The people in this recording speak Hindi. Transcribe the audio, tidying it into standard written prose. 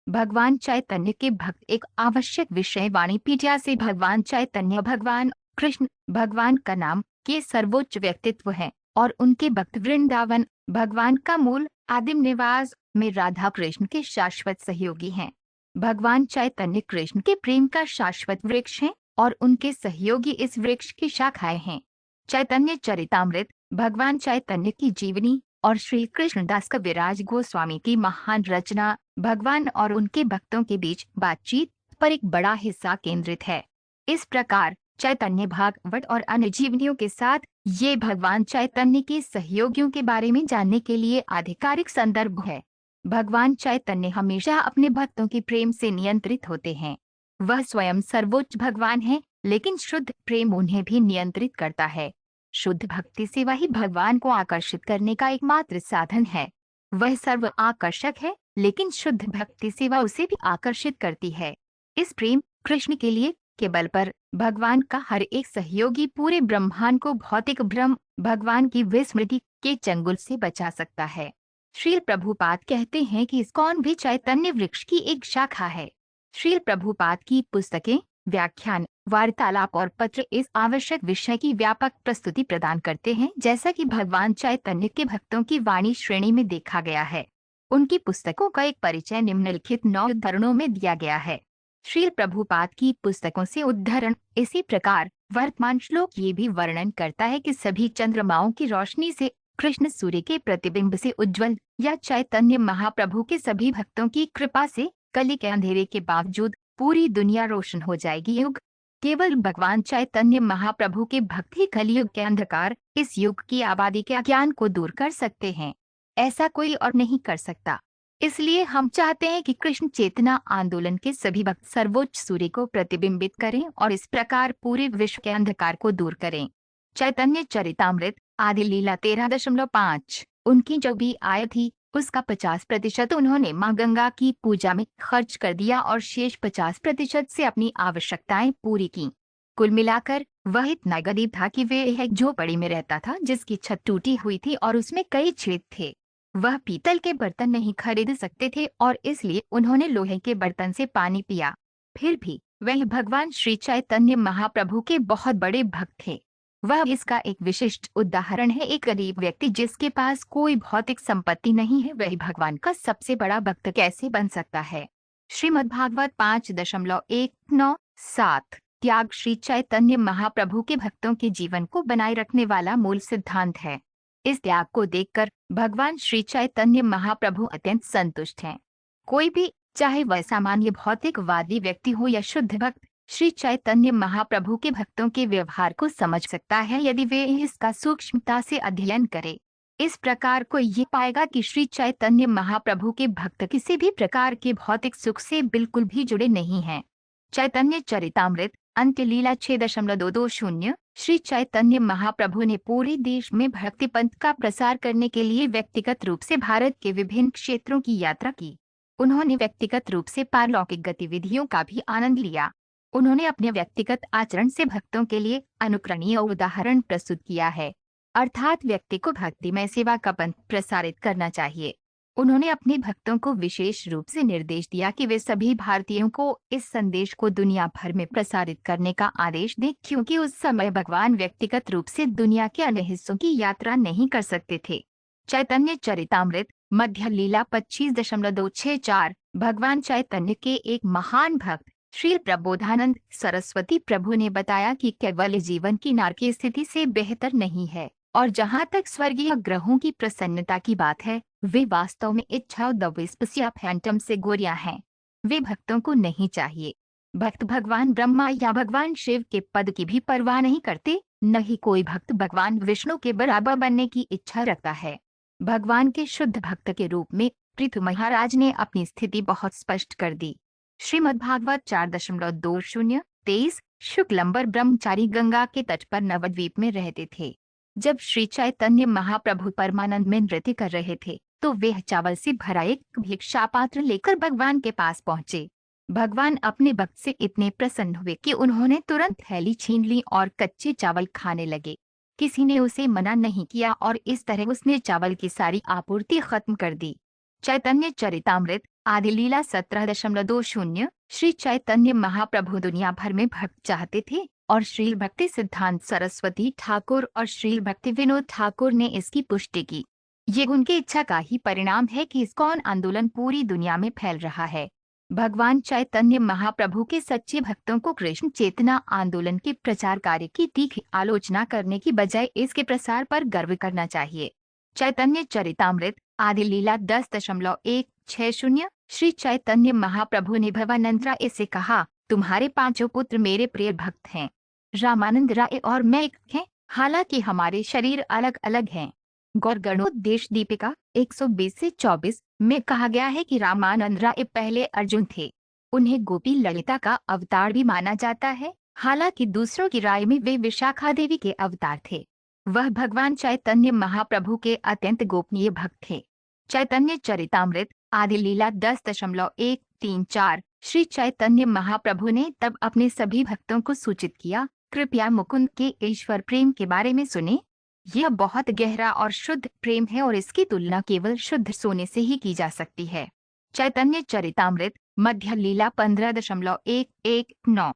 भगवान चैतन्य के भक्त एक आवश्यक विषय वाणीपीडिया से भगवान चैतन्य भगवान कृष्ण भगवान का नाम के सर्वोच्च व्यक्तित्व हैं और उनके भक्त वृंदावन भगवान का मूल आदिम निवास में राधा कृष्ण के शाश्वत सहयोगी हैं। भगवान चैतन्य कृष्ण के प्रेम का शाश्वत वृक्ष हैं और उनके सहयोगी इस वृक्ष की शाखाएं हैं। चैतन्य चरितामृत भगवान चैतन्य की जीवनी और श्री कृष्णदास कविराज गोस्वामी की महान रचना भगवान और उनके भक्तों के बीच बातचीत पर एक बड़ा हिस्सा केंद्रित है। इस प्रकार चैतन्य भागवत और अन्य जीवनियों के साथ ये भगवान चैतन्य के सहयोगियों के बारे में जानने के लिए आधिकारिक संदर्भ है। भगवान चैतन्य हमेशा अपने भक्तों के प्रेम से नियंत्रित होते हैं। वह स्वयं सर्वोच्च भगवान है, लेकिन शुद्ध प्रेम उन्हें भी नियंत्रित करता है। शुद्ध भक्ति सेवा ही भगवान को आकर्षित करने का एकमात्र साधन है। वह सर्व आकर्षक है, लेकिन शुद्ध भक्ति सेवा उसे भी आकर्षित करती है। इस प्रेम कृष्ण के लिए के बल पर भगवान का हर एक सहयोगी पूरे ब्रह्मांड को भौतिक भ्रम भगवान की विस्मृति के चंगुल से बचा सकता है। श्रील प्रभुपाद कहते हैं कि इस्कॉन भी चैतन्य वृक्ष की एक शाखा है। श्रील प्रभुपाद की पुस्तकें, व्याख्यान, वार्तालाप और पत्र इस आवश्यक विषय की व्यापक प्रस्तुति प्रदान करते हैं, जैसा कि भगवान चैतन्य के भक्तों की वाणी श्रेणी में देखा गया है। उनकी पुस्तकों का एक परिचय निम्नलिखित 9 उद्धरणों में दिया गया है। श्रील प्रभुपाद की पुस्तकों से उद्धरण इसी प्रकार वर्तमान श्लोक ये भी वर्णन करता है कि सभी चंद्रमाओं की रोशनी से कृष्ण सूर्य के प्रतिबिंब से उज्जवल या चैतन्य महाप्रभु के सभी भक्तों की कृपा से कली के अंधेरे के बावजूद पूरी दुनिया रोशन हो जाएगी। युग केवल भगवान चैतन्य महाप्रभु के भक्त ही कलियुग के अंधकार इस युग की आबादी के अज्ञान को दूर कर सकते हैं। ऐसा कोई और नहीं कर सकता। इसलिए हम चाहते हैं कि कृष्ण चेतना आंदोलन के सभी भक्त सर्वोच्च सूर्य को प्रतिबिंबित करें और इस प्रकार पूरे विश्व के अंधकार को दूर करें। चैतन्य चरितामृत आदि लीला 13.5 उनकी जो भी आय थी उसका 50% उन्होंने माँ गंगा की पूजा में खर्च कर दिया और शेष 50% से अपनी आवश्यकताएं पूरी की। कुल मिलाकर वह इतना गरीब था कि वे एक झोपड़ी में रहता था जिसकी छत टूटी हुई थी और उसमें कई छेद थे। वह पीतल के बर्तन नहीं खरीद सकते थे और इसलिए उन्होंने लोहे के बर्तन से पानी पिया। फिर भी वह भगवान श्री चैतन्य महाप्रभु के बहुत बड़े भक्त थे। वह इसका एक विशिष्ट उदाहरण है। एक गरीब व्यक्ति जिसके पास कोई भौतिक संपत्ति नहीं है, वह भगवान का सबसे बड़ा भक्त कैसे बन सकता है। श्रीमद्भागवत 5.197 त्याग श्री चैतन्य महाप्रभु के भक्तों के जीवन को बनाए रखने वाला मूल सिद्धांत है। इस त्याग को देखकर भगवान श्री चैतन्य महाप्रभु अत्यंत संतुष्ट हैं। कोई भी, चाहे वह सामान्य भौतिकवादी व्यक्ति हो या शुद्ध भक्त, श्री चैतन्य महाप्रभु के भक्तों के व्यवहार को समझ सकता है यदि वे इसका सूक्ष्मता से अध्ययन करें। इस प्रकार कोई ये पाएगा कि श्री चैतन्य महाप्रभु के भक्त किसी भी प्रकार के भौतिक सुख से बिल्कुल भी जुड़े नहीं हैं। चैतन्य चरितामृत अंत्य लीला 6.220 श्री चैतन्य महाप्रभु ने पूरे देश में भक्ति पंथ का प्रसार करने के लिए व्यक्तिगत रूप से भारत के विभिन्न क्षेत्रों की यात्रा की। उन्होंने व्यक्तिगत रूप से पारलौकिक गतिविधियों का भी आनंद लिया। उन्होंने अपने व्यक्तिगत आचरण से भक्तों के लिए अनुकरणीय उदाहरण प्रस्तुत किया है, अर्थात व्यक्ति को भक्तिमय सेवा का पंथ प्रसारित करना चाहिए। उन्होंने अपने भक्तों को विशेष रूप से निर्देश दिया कि वे सभी भारतीयों को इस संदेश को दुनिया भर में प्रसारित करने का आदेश दें, क्योंकि उस समय भगवान व्यक्तिगत रूप से दुनिया के अन्य हिस्सों की यात्रा नहीं कर सकते थे। चैतन्य चरितामृत मध्य लीला 25.264 भगवान चैतन्य के एक महान भक्त श्री प्रबोधानंद सरस्वती प्रभु ने बताया कि केवल जीवन की नरक स्थिति से बेहतर नहीं है, और जहाँ तक स्वर्गीय ग्रहों की प्रसन्नता की बात है, वे वास्तव में इच्छा या फैंटम से गोरियां हैं। वे भक्तों को नहीं चाहिए। भक्त भगवान ब्रह्मा या भगवान शिव के पद की भी परवाह नहीं करते, न ही कोई भक्त भगवान विष्णु के बराबर बनने की इच्छा रखता है। भगवान के शुद्ध भक्त के रूप में पृथु महाराज ने अपनी स्थिति बहुत स्पष्ट कर दी। श्रीमद्भागवत 4.2023 शुक्लंबर ब्रह्मचारी गंगा के तट पर नवद्वीप में रहते थे। जब श्री चैतन्य महाप्रभु परमानंद में नृत्य कर रहे थे तो वे चावल से भरा एक भिक्षा पात्र लेकर भगवान के पास पहुंचे। भगवान अपने भक्त से इतने प्रसन्न हुए कि उन्होंने तुरंत थैली छीन ली और कच्चे चावल खाने लगे। किसी ने उसे मना नहीं किया और इस तरह उसने चावल की सारी आपूर्ति खत्म कर दी। चैतन्य चरितामृत आदि लीला 17.20। श्री चैतन्य महाप्रभु दुनिया भर में भक्त चाहते थे और श्री भक्ति सिद्धांत सरस्वती ठाकुर और श्री भक्ति विनोद ठाकुर ने इसकी पुष्टि की। ये उनकी इच्छा का ही परिणाम है कि इस्कॉन आंदोलन पूरी दुनिया में फैल रहा है। भगवान चैतन्य महाप्रभु के सच्चे भक्तों को कृष्ण चेतना आंदोलन के प्रचार कार्य की तीखी आलोचना करने की बजाय इसके प्रसार पर गर्व करना चाहिए। चैतन्य चरितामृत आदि लीला 10.160। श्री चैतन्य महाप्रभु ने भवानंद से कहा, तुम्हारे पांचों पुत्र मेरे प्रिय भक्त हैं। रामानंद राय और मैं एक हैं, हालांकि हमारे शरीर अलग अलग हैं। गौर गणोदेश दीपिका 120 से 24 में कहा गया है कि रामानंद राय पहले अर्जुन थे। उन्हें गोपी ललिता का अवतार भी माना जाता है, हालांकि दूसरों की राय में वे विशाखा देवी के अवतार थे। वह भगवान चैतन्य महाप्रभु के अत्यंत गोपनीय भक्त थे। चैतन्य चरितामृत आदि लीला 10.134। श्री चैतन्य महाप्रभु ने तब अपने सभी भक्तों को सूचित किया, कृपया मुकुंद के ईश्वर प्रेम के बारे में सुने। यह बहुत गहरा और शुद्ध प्रेम है और इसकी तुलना केवल शुद्ध सोने से ही की जा सकती है। चैतन्य चरितामृत मध्य लीला 15.119।